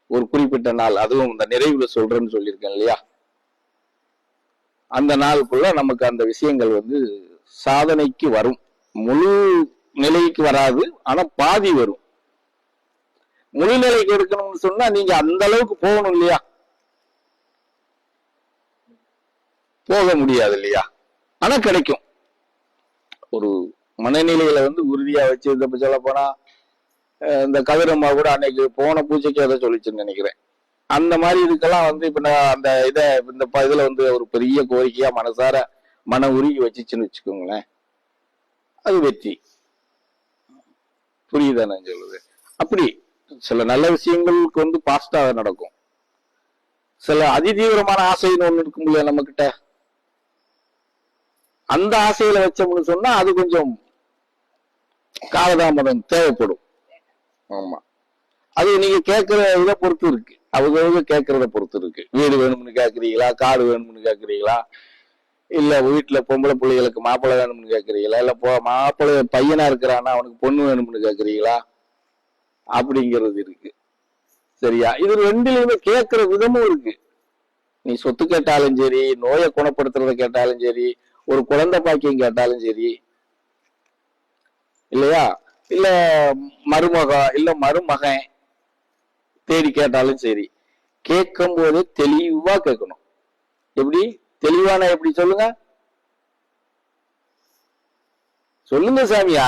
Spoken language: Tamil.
ஒரு குறிப்பிட்ட நாள், அதுவும் இந்த நிறைவுல சொல்றேன்னு சொல்லியிருக்கேன் இல்லையா, அந்த நாளுக்குள்ள நமக்கு அந்த விஷயங்கள் வந்து சாதனைக்கு வரும். முழு நிலைக்கு வராது, ஆனா பாதி வரும். முழு நிலைக்கு எடுக்கணும்னு சொன்னா நீங்க அந்த அளவுக்கு போகணும் இல்லையா, போக முடியாது இல்லையா, ஆனா கிடைக்கும். ஒரு மனநிலையில வந்து உறுதியா வச்சு, இந்த சொல்ல போனா இந்த கதிரம்மா கூட அன்னைக்கு போன பூஜைக்கு அதை சொல்லிச்சுன்னு நினைக்கிறேன். அந்த மாதிரி இதுக்கெல்லாம் வந்து இப்ப நான் அந்த இந்த இதுல வந்து ஒரு பெரிய கோரிக்கையா மனசார மன உருகி வச்சுச்சுன்னு வச்சுக்கோங்களேன், அது வெற்றி. புரியுதா நான் சொல்லுது? அப்படி சில நல்ல விஷயங்களுக்கு வந்து பாஸ்டாக நடக்கும். சில அதிதீவிரமான ஆசைன்னு ஒண்ணு இருக்கும் இல்லையா நம்ம கிட்ட, அந்த ஆசையில வச்சோம்னு சொன்னா அது கொஞ்சம் காலதாமதம் தேவைப்படும். ஆமா, அது நீங்க கேட்கிற இதை பொறுத்து இருக்கு, அவங்க கேட்கறத பொறுத்து இருக்கு. வீடு வேணும்னு கேட்கறீங்களா, காடு வேணும்னு கேட்கறீங்களா, இல்ல வீட்டுல பொம்பளை பிள்ளைகளுக்கு மாப்பிள்ளை வேணும்னு கேட்கறீங்களா, இல்ல மாப்பிள்ளை பையனா இருக்கிறான்னா அவனுக்கு பொண்ணு வேணும்னு கேட்கறீங்களா, அப்படிங்கிறது இருக்கு. சரியா? இது ரெண்டுலயுமே கேட்கிற விதமும் இருக்கு. நீ சொத்து கேட்டாலும் சரி, நோயை குணப்படுத்துறத கேட்டாலும் சரி, ஒரு குழந்தை பாக்கியம் கேட்டாலும் சரி, இல்லையா, இல்ல மருமக இல்ல மருமகன் தேடி கேட்டாலும் சரி, கேட்கும் போது தெளிவா கேட்கணும். எப்படி தெளிவான, எப்படி சொல்லுங்க, சொல்லுங்க சாமியா.